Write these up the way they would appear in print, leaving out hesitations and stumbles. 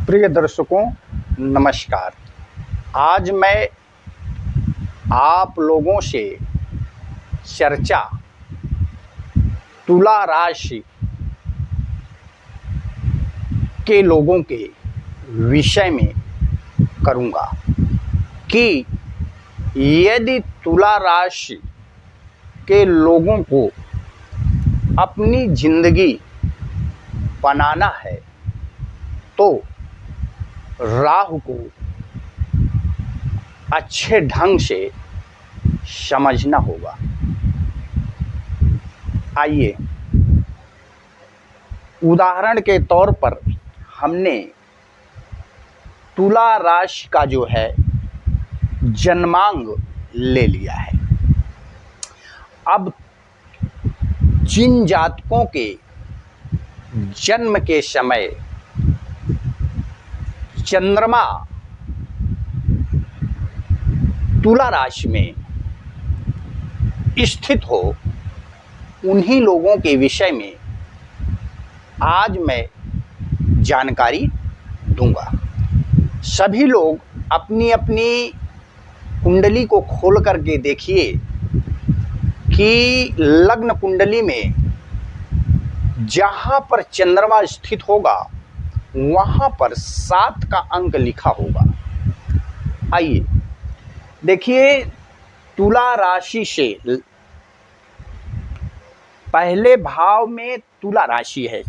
प्रिय दर्शकों नमस्कार। आज मैं आप लोगों से चर्चा तुला राशि के लोगों के विषय में करूंगा कि यदि तुला राशि के लोगों को अपनी ज़िंदगी बनाना है तो राहु को अच्छे ढंग से समझना होगा। आइए उदाहरण के तौर पर हमने तुला राशि का जो है जन्मांग ले लिया है। अब जिन जातकों के जन्म के समय चंद्रमा तुला राशि में स्थित हो, उन्हीं लोगों के विषय में आज मैं जानकारी दूंगा। सभी लोग अपनी अपनी कुंडली को खोल करके देखिए कि लग्न कुंडली में जहाँ पर चंद्रमा स्थित होगा वहाँ पर 7 का अंक लिखा होगा। आइए देखिए, तुला राशि से पहले भाव में तुला राशि है।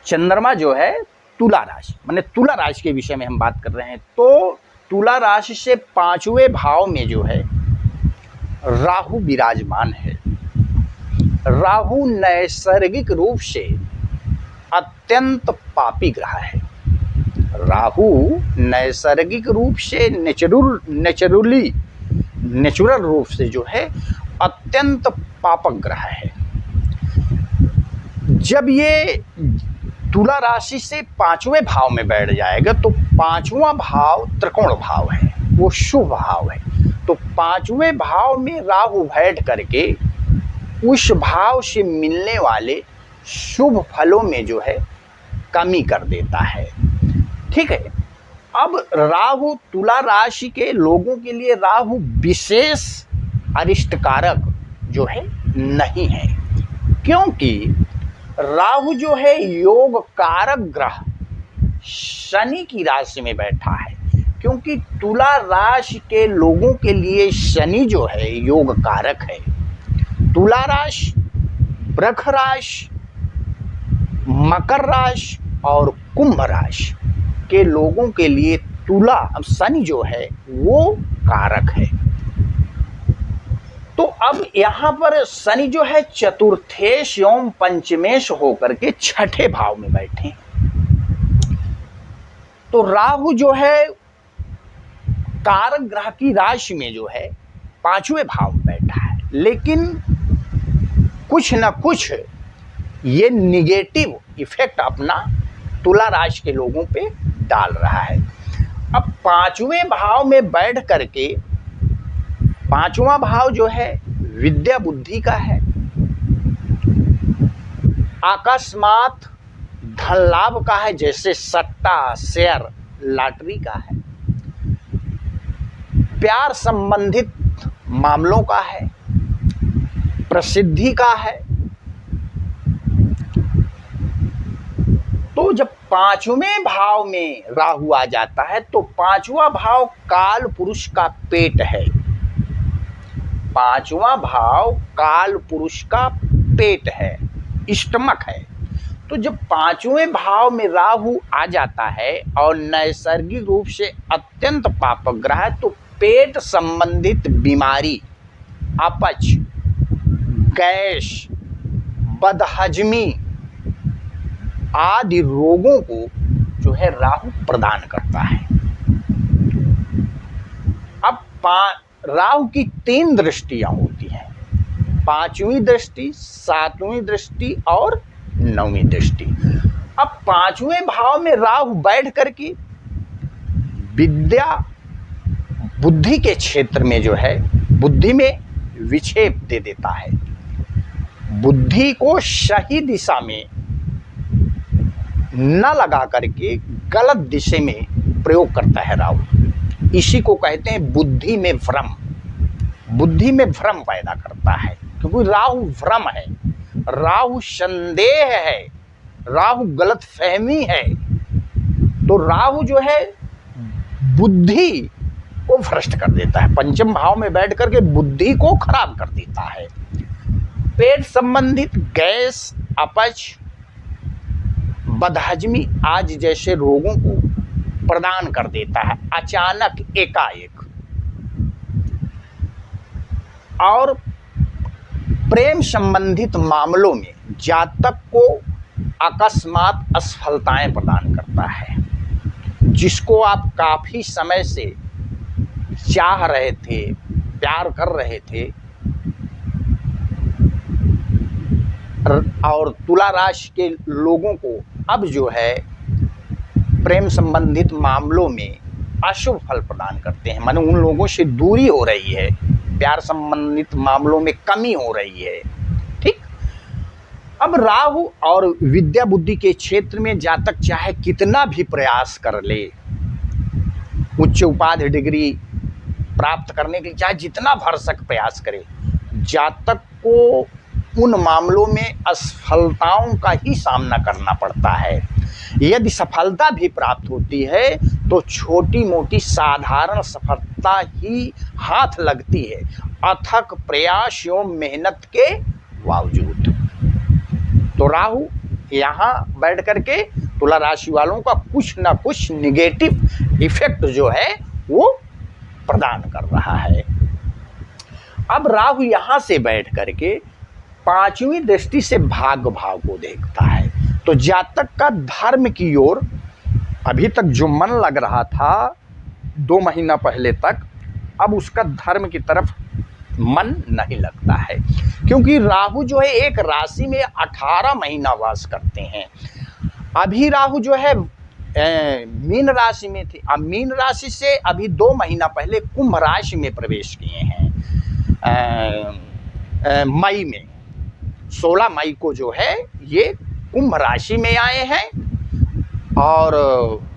चंद्रमा जो है तुला राशि, माने तुला राशि के विषय में हम बात कर रहे हैं। तो तुला राशि से 5वें भाव में जो है राहु विराजमान है। राहु नैसर्गिक रूप से अत्यंत पापी ग्रह है। राहु नैसर्गिक रूप से नेचुरल रूप से जो है अत्यंत पापक ग्रह है। जब ये तुला राशि से 5वें भाव में बैठ जाएगा तो 5वां भाव त्रिकोण भाव है, वो शुभ भाव है। तो 5वें भाव में राहु बैठ करके उस भाव से मिलने वाले शुभ फलों में जो है कमी कर देता है। ठीक है। अब राहु तुला राशि के लोगों के लिए राहु विशेष अरिष्टकारक जो है नहीं है, क्योंकि राहु जो है योग कारक ग्रह शनि की राशि में बैठा है। क्योंकि तुला राशि के लोगों के लिए शनि जो है योग कारक है। तुला राशि, वृष राशि, मकर राशि और कुंभ राशि के लोगों के लिए शनि जो है वो कारक है। तो अब यहाँ पर शनि जो है चतुर्थेश एवं पंचमेश होकर के 6ठे भाव में बैठे। तो राहु जो है कारक ग्रह की राशि में जो है 5वें भाव में बैठा है, लेकिन कुछ न कुछ ये निगेटिव इफेक्ट अपना तुला राशि के लोगों पे डाल रहा है। अब 5वें भाव में बैठ करके, 5वां भाव जो है विद्या बुद्धि का है, अकस्मात धन लाभ का है, जैसे सट्टा, शेयर, लॉटरी का है, प्यार संबंधित मामलों का है, प्रसिद्धि का है। तो जब 5वें भाव में राहु आ जाता है तो 5वां भाव काल पुरुष का पेट है। 5वां भाव काल पुरुष का पेट है, स्टमक है। तो जब 5वें भाव में राहु आ जाता है और नैसर्गिक रूप से अत्यंत पापक ग्रह है, तो पेट संबंधित बीमारी, अपच, गैस, बदहजमी आदि रोगों को जो है राहु प्रदान करता है। अब राहु की 3 दृष्टियां होती हैं, 5वीं दृष्टि, 7वीं दृष्टि और 9वीं दृष्टि। अब 5वें भाव में राहु बैठ करके विद्या बुद्धि के क्षेत्र में जो है बुद्धि में विक्षेप दे देता है। बुद्धि को सही दिशा में न लगा करके गलत दिशा में प्रयोग करता है राहु। इसी को कहते हैं बुद्धि में भ्रम। बुद्धि में भ्रम पैदा करता है, क्योंकि राहु भ्रम है, राहु संदेह है, राहु गलत फहमी है। तो राहु जो है बुद्धि को भ्रष्ट कर देता है, पंचम भाव में बैठ करके बुद्धि को खराब कर देता है। पेट संबंधित गैस, अपच, बदहजमी आज जैसे रोगों को प्रदान कर देता है अचानक एकाएक। और प्रेम संबंधित मामलों में जातक को अकस्मात असफलताएं प्रदान करता है। जिसको आप काफी समय से चाह रहे थे, प्यार कर रहे थे, और तुला राशि के लोगों को अब जो है प्रेम संबंधित मामलों में अशुभ फल प्रदान करते हैं, माने उन लोगों से दूरी हो रही है, प्यार संबंधित मामलों में कमी हो रही है। ठीक। अब राहु और विद्या बुद्धि के क्षेत्र में जातक चाहे कितना भी प्रयास कर ले, उच्च उपाधि डिग्री प्राप्त करने के लिए चाहे जितना भरसक प्रयास करे, जातक को उन मामलों में असफलताओं का ही सामना करना पड़ता है। यदि सफलता भी प्राप्त होती है तो छोटी मोटी साधारण सफलता ही हाथ लगती है, अथक प्रयास एवं मेहनत के बावजूद। तो राहु यहाँ बैठ करके तुला राशि वालों का कुछ ना कुछ निगेटिव इफेक्ट जो है वो प्रदान कर रहा है। अब राहु यहाँ से बैठ करके पांचवी दृष्टि से भाग्य भाव को देखता है। तो जातक का धर्म की ओर अभी तक जो मन लग रहा था 2 महीना पहले तक, अब उसका धर्म की तरफ मन नहीं लगता है, क्योंकि राहु जो है एक राशि में 18 महीना वास करते हैं। अभी राहु जो है मीन राशि में थे, अब मीन राशि से अभी 2 महीना पहले कुंभ राशि में प्रवेश किए हैं। मई में 16 मई को जो है ये कुंभ राशि में आए हैं और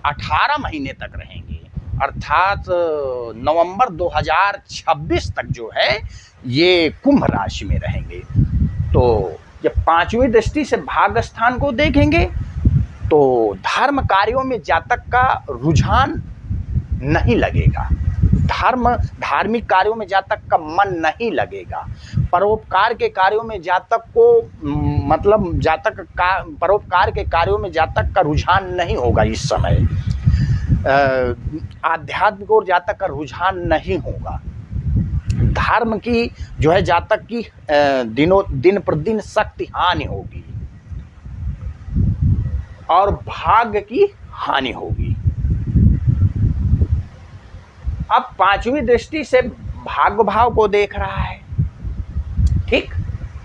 18 महीने तक रहेंगे, अर्थात नवंबर 2026 तक जो है ये कुंभ राशि में रहेंगे। तो जब पांचवी दृष्टि से भाग्य स्थान को देखेंगे तो धर्म कार्यों में जातक का रुझान नहीं लगेगा, धार्मिक कार्यों में जातक का मन नहीं लगेगा, परोपकार के कार्यों में जातक को मतलब जातक का परोपकार के कार्यों में जातक का रुझान नहीं होगा। इस समय आध्यात्मिक और जातक का रुझान नहीं होगा। धर्म की जो है जातक की दिन प्रतिदिन शक्ति हानि होगी और भाग्य की हानि होगी। अब पांचवी दृष्टि से भाग्य भाव को देख रहा है। ठीक,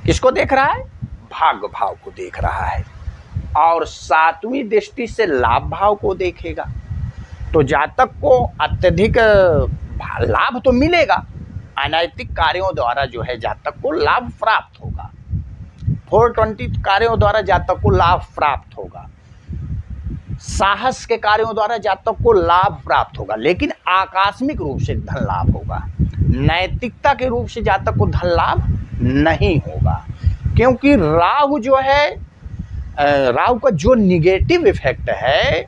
किसको देख रहा है? भाग्य भाव को देख रहा है। और सातवीं दृष्टि से लाभ भाव को देखेगा। तो जातक को अत्यधिक लाभ तो मिलेगा, अनैतिक कार्यों द्वारा जो है जातक को लाभ प्राप्त होगा। 420 कार्यों द्वारा जातक को लाभ प्राप्त होगा, साहस के कार्यों द्वारा जातक को लाभ प्राप्त होगा, लेकिन आकस्मिक रूप से धन लाभ होगा। नैतिकता के रूप से जातक को धन लाभ नहीं होगा, क्योंकि राहु जो है राहु का जो निगेटिव इफेक्ट है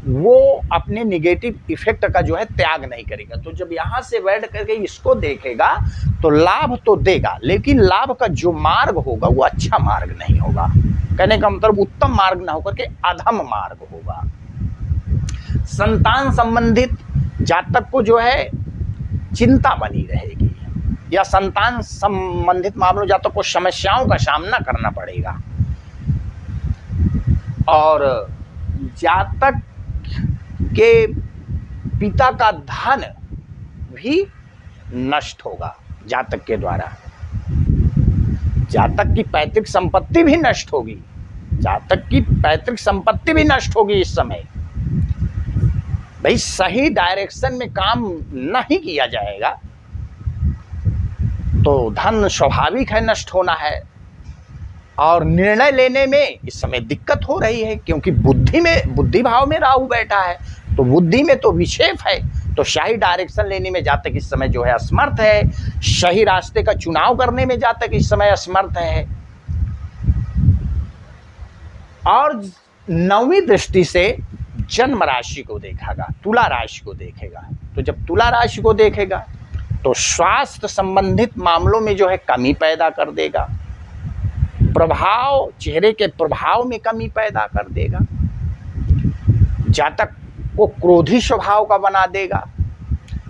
वो अपने निगेटिव इफेक्ट का जो है त्याग नहीं करेगा। तो जब यहाँ से बैठ करके इसको देखेगा तो लाभ तो देगा, लेकिन लाभ का जो मार्ग होगा वो अच्छा मार्ग नहीं होगा। कहने का मतलब उत्तम मार्ग ना होकर के अधम मार्ग होगा। संतान संबंधित जातक को जो है चिंता बनी रहेगी, या संतान संबंधित मामलों जातक को समस्याओं का सामना करना पड़ेगा। और जातक के पिता का धन भी नष्ट होगा जातक के द्वारा, जातक की पैतृक संपत्ति भी नष्ट होगी, जातक की पैतृक संपत्ति भी नष्ट होगी। इस समय भाई सही डायरेक्शन में काम नहीं किया जाएगा तो धन स्वाभाविक है नष्ट होना है। और निर्णय लेने में इस समय दिक्कत हो रही है, क्योंकि बुद्धि भाव में राहु बैठा है, तो बुद्धि में तो विक्षेप है, तो सही डायरेक्शन लेने में जातक इस समय जो है असमर्थ है, सही रास्ते का चुनाव करने में जातक इस समय असमर्थ है। और नौवीं दृष्टि से जन्म राशि को देखेगा, तुला राशि को देखेगा। तो जब तुला राशि को देखेगा तो स्वास्थ्य संबंधित मामलों में जो है कमी पैदा कर देगा, प्रभाव, चेहरे के प्रभाव में कमी पैदा कर देगा, जातक को क्रोधी स्वभाव का बना देगा,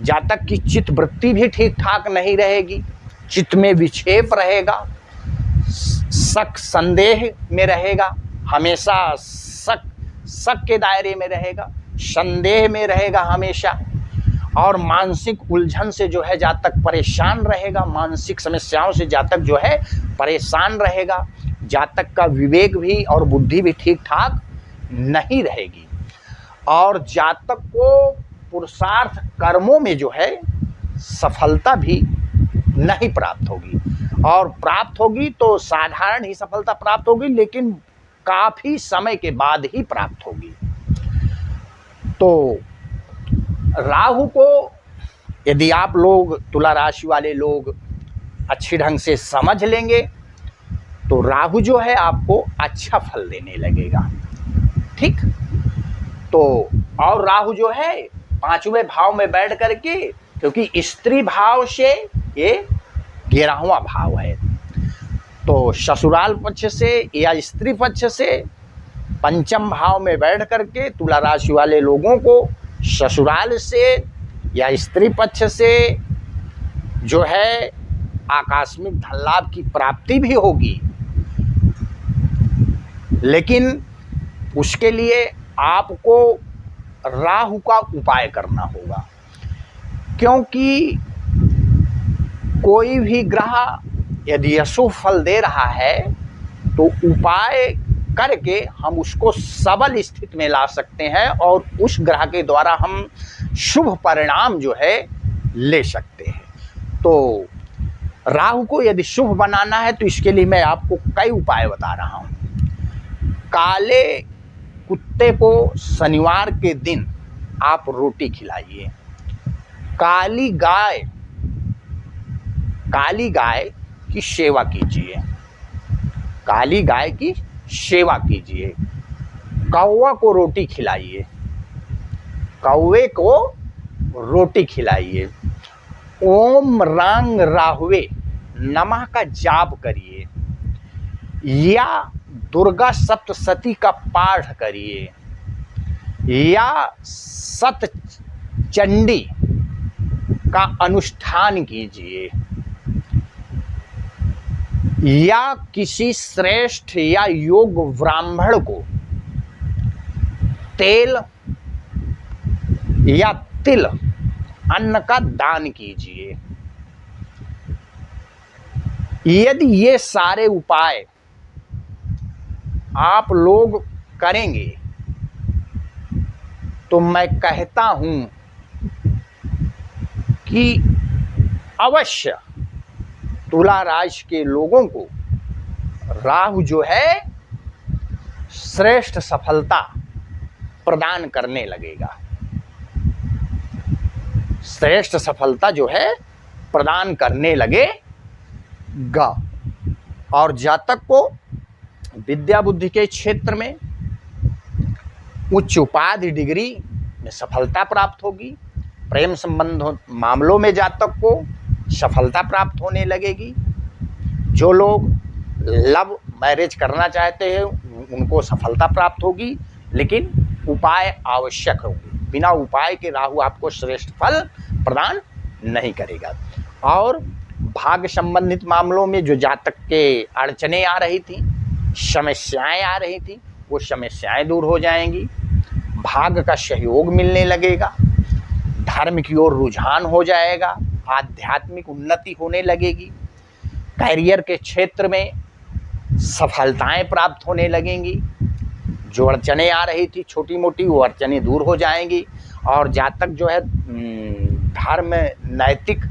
जातक की चित्त वृत्ति भी ठीक ठाक नहीं रहेगी, चित्त में विक्षेप रहेगा, शक संदेह में रहेगा, हमेशा शक के दायरे में रहेगा, संदेह में रहेगा हमेशा, और मानसिक उलझन से जो है जातक परेशान रहेगा, मानसिक समस्याओं से जातक जो है परेशान रहेगा, जातक का विवेक भी और बुद्धि भी ठीक ठाक नहीं रहेगी, और जातक को पुरुषार्थ कर्मों में जो है सफलता भी नहीं प्राप्त होगी, और प्राप्त होगी तो साधारण ही सफलता प्राप्त होगी, लेकिन काफी समय के बाद ही प्राप्त होगी। तो राहु को यदि आप लोग, तुला राशि वाले लोग अच्छी ढंग से समझ लेंगे तो राहु जो है आपको अच्छा फल देने लगेगा, ठीक। तो और राहु जो है 5वें भाव में बैठ करके, क्योंकि स्त्री भाव से ये 11वां भाव है, तो ससुराल पक्ष से या स्त्री पक्ष से 5म भाव में बैठ करके तुला राशि वाले लोगों को ससुराल से या स्त्री पक्ष से जो है आकस्मिक धन लाभ की प्राप्ति भी होगी, लेकिन उसके लिए आपको राहु का उपाय करना होगा, क्योंकि कोई भी ग्रह यदि अशुभ फल दे रहा है तो उपाय करके हम उसको सबल स्थिति में ला सकते हैं और उस ग्रह के द्वारा हम शुभ परिणाम जो है ले सकते हैं। तो राहु को यदि शुभ बनाना है तो इसके लिए मैं आपको कई उपाय बता रहा हूँ। काले कुत्ते को शनिवार के दिन आप रोटी खिलाइए, काली गाय की सेवा कीजिए, काली गाय की सेवा कीजिए, कौवा को रोटी खिलाइए, कौवे को रोटी खिलाइए, ओम रंग राहुवे नमः का जाप करिए, या दुर्गा सप्तशती का पाठ करिए, या सत चंडी का अनुष्ठान कीजिए, या किसी श्रेष्ठ या योग ब्राह्मण को तेल या तिल अन्न का दान कीजिए। यदि ये सारे उपाय आप लोग करेंगे तो मैं कहता हूं कि अवश्य तुला राशि के लोगों को राहु जो है श्रेष्ठ सफलता प्रदान करने लगेगा, श्रेष्ठ सफलता जो है प्रदान करने लगेगा, और जातक को विद्या बुद्धि के क्षेत्र में उच्च उपाधि डिग्री में सफलता प्राप्त होगी, प्रेम संबंध मामलों में जातक को सफलता प्राप्त होने लगेगी, जो लोग लव मैरिज करना चाहते हैं उनको सफलता प्राप्त होगी, लेकिन उपाय आवश्यक होंगे, बिना उपाय के राहु आपको श्रेष्ठ फल प्रदान नहीं करेगा। और भाग्य संबंधित मामलों में जो जातक के अड़चने आ रही थी, समस्याएं आ रही थी, वो समस्याएं दूर हो जाएंगी, भाग्य का सहयोग मिलने लगेगा, धर्म की ओर रुझान हो जाएगा, आध्यात्मिक उन्नति होने लगेगी, करियर के क्षेत्र में सफलताएं प्राप्त होने लगेंगी, जो अड़चने आ रही थी छोटी मोटी वो अड़चने दूर हो जाएंगी, और जातक जो है धर्म नैतिक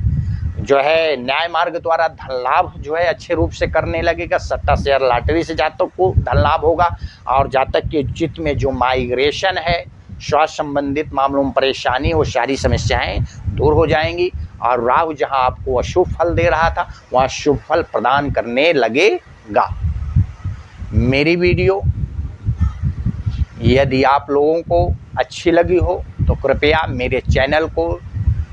जो है न्याय मार्ग द्वारा धन लाभ जो है अच्छे रूप से करने लगेगा। सट्टा शेयर लॉटरी से जातक को धन लाभ होगा। और जातक के चित्त में जो माइग्रेशन है, स्वास्थ्य संबंधित मामलों में परेशानी, वो सारी समस्याएं दूर हो जाएंगी। और राहु जहां आपको अशुभ फल दे रहा था वहां शुभ फल प्रदान करने लगेगा। मेरी वीडियो यदि आप लोगों को अच्छी लगी हो तो कृपया मेरे चैनल को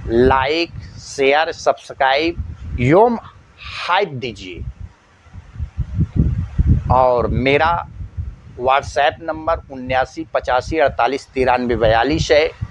लाइक, शेयर, सब्सक्राइब एवं हाइप दीजिए। और मेरा व्हाट्सएप नंबर 79 85 48 93 42 है।